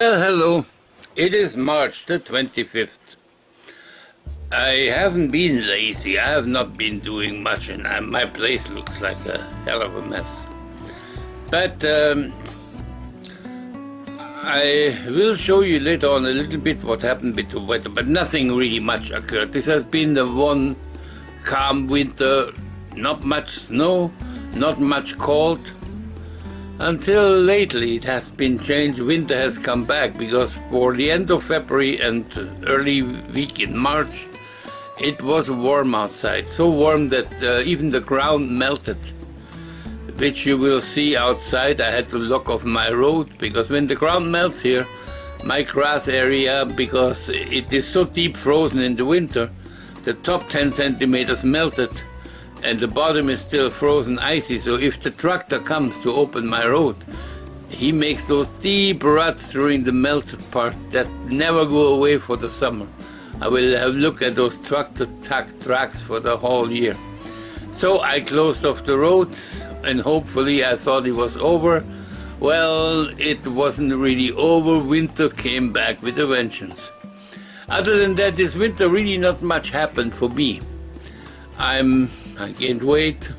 Well, hello. It is March the 25th. I haven't been lazy. I have not been doing much, and my place looks like a hell of a mess. But I will show you later on a little bit what happened with the weather, but nothing really much occurred. This has been the one calm winter, not much snow, not much cold. Until lately it has been changed. Winter has come back because for the end of February and early week in March it was warm outside, so warm that even the ground melted, which you will see outside. I had to lock off my road because when the ground melts here, my grass area, because it is so deep frozen in the winter, the top 10 centimeters melted and the bottom is still frozen icy. So if the tractor comes to open my road, he makes those deep ruts during the melted part that never go away for the summer. I will have a look at those tractor tracks for the whole year. So I closed off the road and hopefully I thought it was over. Well, it wasn't really over. Winter came back with a vengeance. Other than that, this winter really not much happened for me. I gained weight.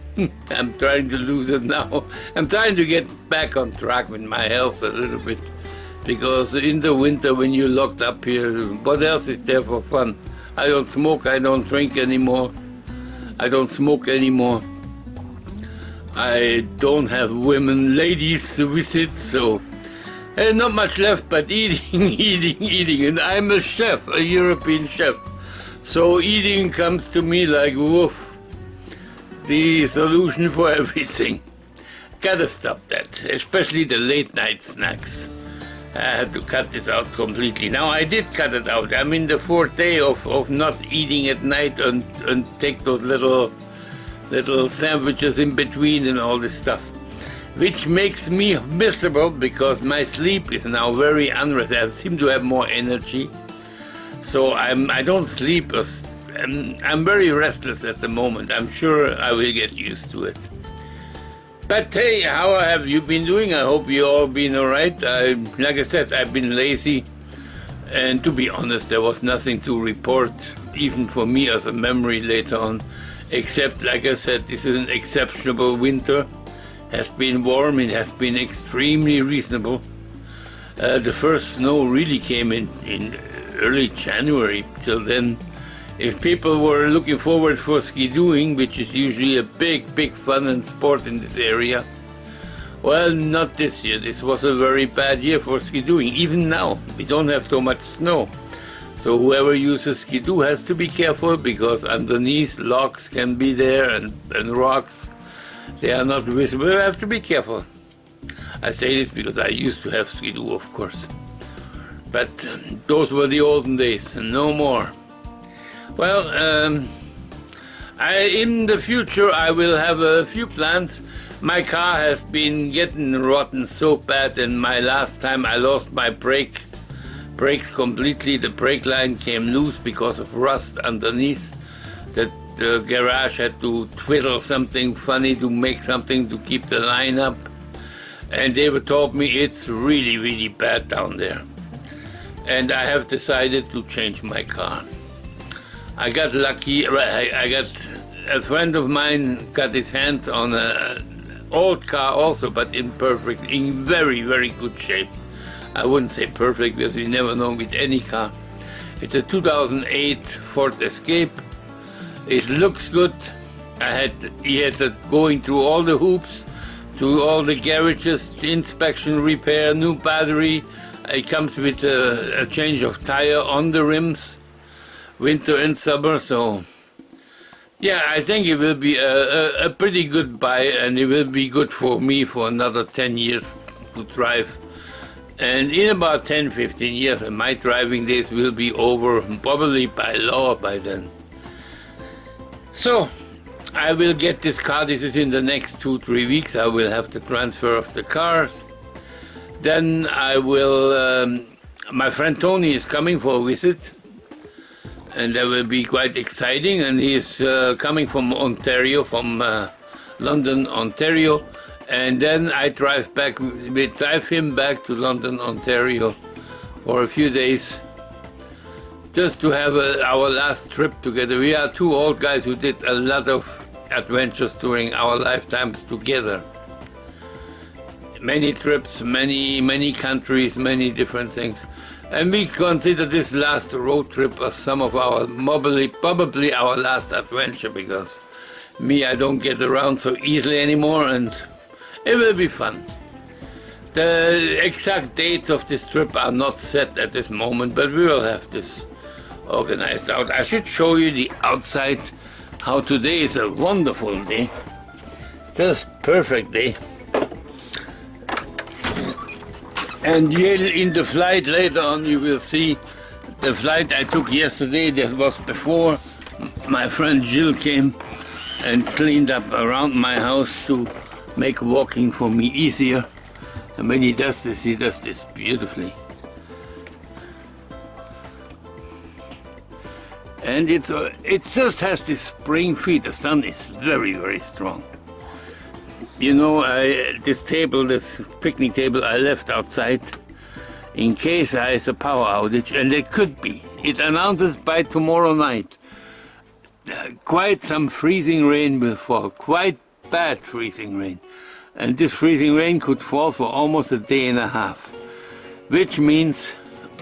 I'm trying to lose it now. I'm trying to get back on track with my health a little bit, because in the winter when you're locked up here, what else is there for fun? I don't smoke, I don't drink anymore. I don't smoke anymore. I don't have ladies to visit, so not much left but eating, eating. And I'm a chef, a European chef. So eating comes to me like woof, the solution for everything. Gotta stop that, especially the late night snacks. I had to cut this out completely. Now I did cut it out. I'm in the fourth day of not eating at night and take those little sandwiches in between and all this stuff, which makes me miserable because my sleep is now very unrested. I seem to have more energy. So I don't sleep. I'm very restless at the moment. I'm sure I will get used to it. But hey, how have you been doing? I hope you all been all right. Like I said, I've been lazy. And to be honest, there was nothing to report, even for me as a memory later on, except, like I said, this is an exceptional winter. Has been warm. It has been extremely reasonable. The first snow really came in early January. Till then, if people were looking forward for ski-doing, which is usually a big fun and sport in this area, well, not this year. This was a very bad year for ski-doing. Even now, we don't have so much snow. So whoever uses ski-doo has to be careful, because underneath logs can be there and rocks. They are not visible. You have to be careful. I say this because I used to have ski-doo, of course. But those were the olden days, and no more. Well, in the future I will have a few plans. My car has been getting rotten so bad, and my last time I lost my brakes completely. The brake line came loose because of rust underneath. The garage had to twiddle something funny to make something to keep the line up. And they told me it's really bad down there. And I have decided to change my car. I got lucky. I got a friend of mine got his hands on an old car also, but in very good shape. I wouldn't say perfect because you never know with any car. It's a 2008 Ford Escape. It looks good. He had going through all the hoops, to all the garages, inspection, repair, new battery. It comes with a change of tire on the rims, winter and summer. So yeah, I think it will be a pretty good buy, and it will be good for me for another 10 years to drive. And in about 10-15 years, my driving days will be over, probably by law by then. So I will get this car. This is in the next 2-3 weeks. I will have the transfer of the cars. Then I will, my friend Tony is coming for a visit, and that will be quite exciting. And he is coming from Ontario, from London, Ontario. And then I drive him back to London, Ontario for a few days, just to have our last trip together. We are two old guys who did a lot of adventures during our lifetimes together. Many trips, many countries, many different things. And we consider this last road trip as some of our, probably our last adventure, because I don't get around so easily anymore, and it will be fun. The exact dates of this trip are not set at this moment, but we will have this organized out. I should show you the outside, how today is a wonderful day, just perfect day. And in the flight later on you will see the flight I took yesterday. That was before my friend Jill came and cleaned up around my house to make walking for me easier. And when he does this beautifully. And it just has this spring feel. The sun is very, very strong. You know, this picnic table I left outside in case there is a power outage, and there could be. It announces by tomorrow night quite some freezing rain will fall, quite bad freezing rain. And this freezing rain could fall for almost a day and a half, which means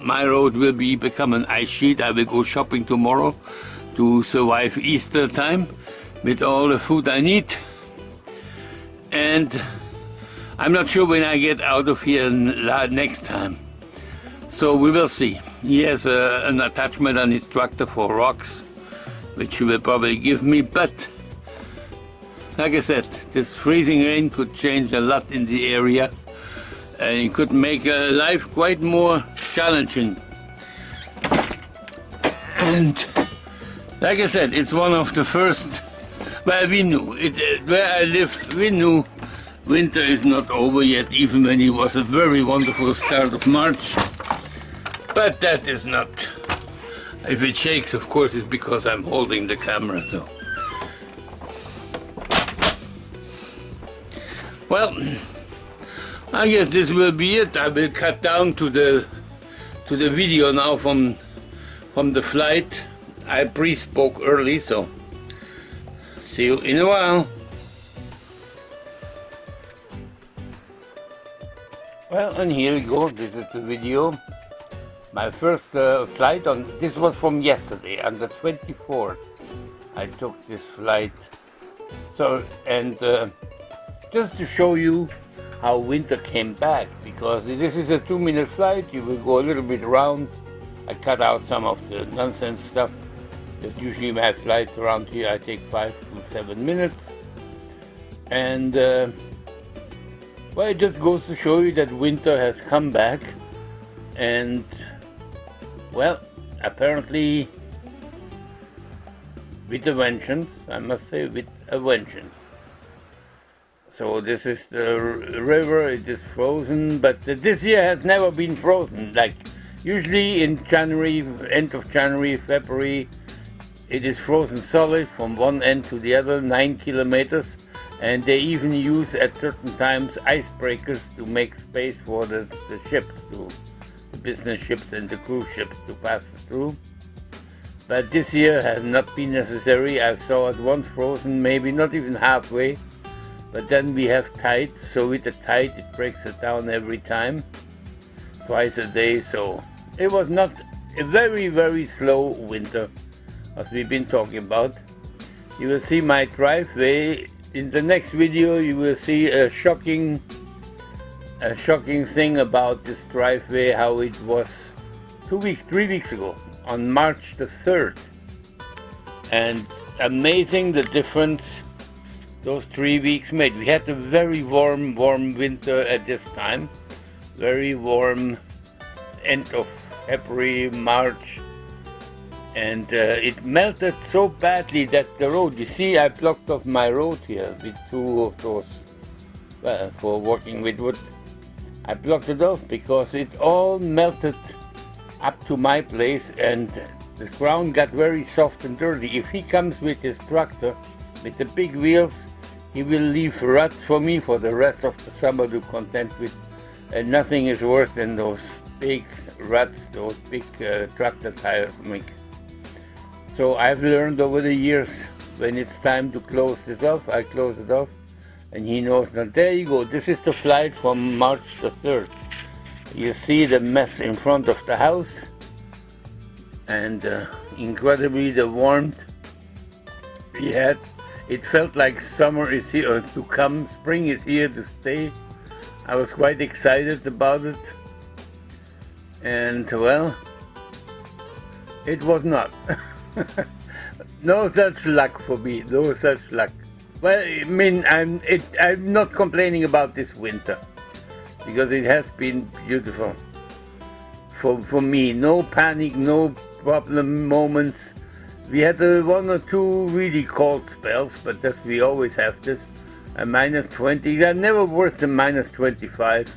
my road will become an ice sheet. I will go shopping tomorrow to survive Easter time with all the food I need. And I'm not sure when I get out of here next time. So we will see. He has an attachment on his tractor for rocks, which he will probably give me, but like I said, this freezing rain could change a lot in the area, and it could make life quite more challenging. And like I said, it's one of the first, well, we knew, where I live, we knew winter is not over yet, even when it was a very wonderful start of March. But that is not, if it shakes, of course, it's because I'm holding the camera, so. Well, I guess this will be it. I will cut down to the video now from the flight. I pre-spoke early, so see you in a while. Well, and here we go. This is the video. My first flight this was from yesterday, on the 24th. I took this flight. So, and just to show you how winter came back, because this is a 2-minute flight. You will go a little bit around. I cut out some of the nonsense stuff. That's usually my flights around here. I take 5 to 7 minutes. And well, it just goes to show you that winter has come back. And well, apparently with a vengeance, I must say, with a vengeance. So this is the river. It is frozen, but this year has never been frozen. Like usually in January, end of January, February, it is frozen solid from one end to the other, 9 kilometers. And they even use at certain times icebreakers to make space for the ships, the business ships and the cruise ships to pass through. But this year has not been necessary. I saw it once frozen, maybe not even halfway. But then we have tides, so with the tide it breaks it down every time, twice a day. So it was not a very, very slow winter, as we've been talking about. You will see my driveway. In the next video you will see a shocking thing about this driveway, how it was 3 weeks ago, on March the 3rd. And amazing the difference those 3 weeks made. We had a very warm winter at this time. Very warm end of February, March. And it melted so badly that the road, you see, I blocked off my road here with 2 of those, well, for working with wood. I blocked it off because it all melted up to my place, and the ground got very soft and dirty. If he comes with his tractor, with the big wheels, he will leave ruts for me for the rest of the summer to contend with. And nothing is worse than those big ruts those big tractor tires make. So I've learned over the years, when it's time to close this off, I close it off, and he knows that. There you go, this is the flight from March the 3rd. You see the mess in front of the house, and incredibly the warmth we had. It felt like summer is here to come, spring is here to stay. I was quite excited about it, and well, it was not. No such luck for me, no such luck. Well, I mean, I'm not complaining about this winter, because it has been beautiful for me. No panic, no problem moments. We had one or two really cold spells, but that's, we always have this. A -20, they're never worse than -25,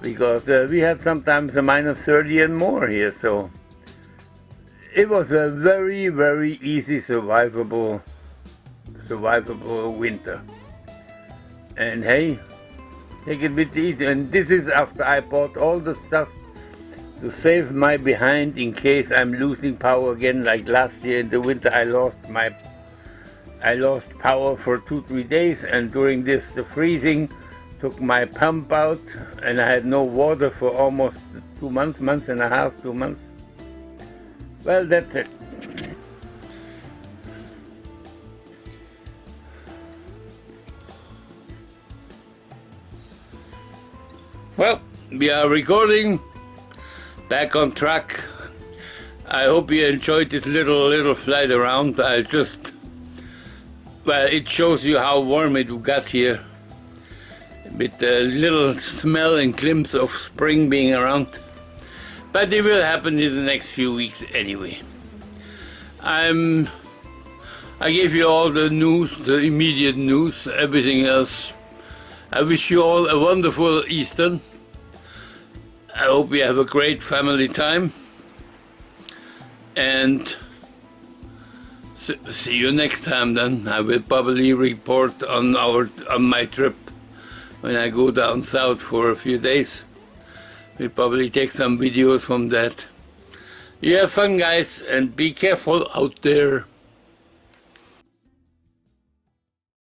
because we had sometimes a -30 and more here, so it was a very, very easy survivable winter. And hey, take it with easy. And this is after I bought all the stuff to save my behind in case I'm losing power again, like last year in the winter. I lost power for 2-3 days, and during this, the freezing took my pump out, and I had no water for almost 2 months, month and a half, 2 months. Well, that's it. Well, we are recording, back on track. I hope you enjoyed this little flight around. Well, it shows you how warm it got here, with a little smell and glimpse of spring being around. But it will happen in the next few weeks anyway. I gave you all the news, the immediate news, everything else. I wish you all a wonderful Easter. I hope you have a great family time. And see you next time then. I will probably report on my trip when I go down south for a few days. We'll probably take some videos from that. You have fun, guys, and be careful out there.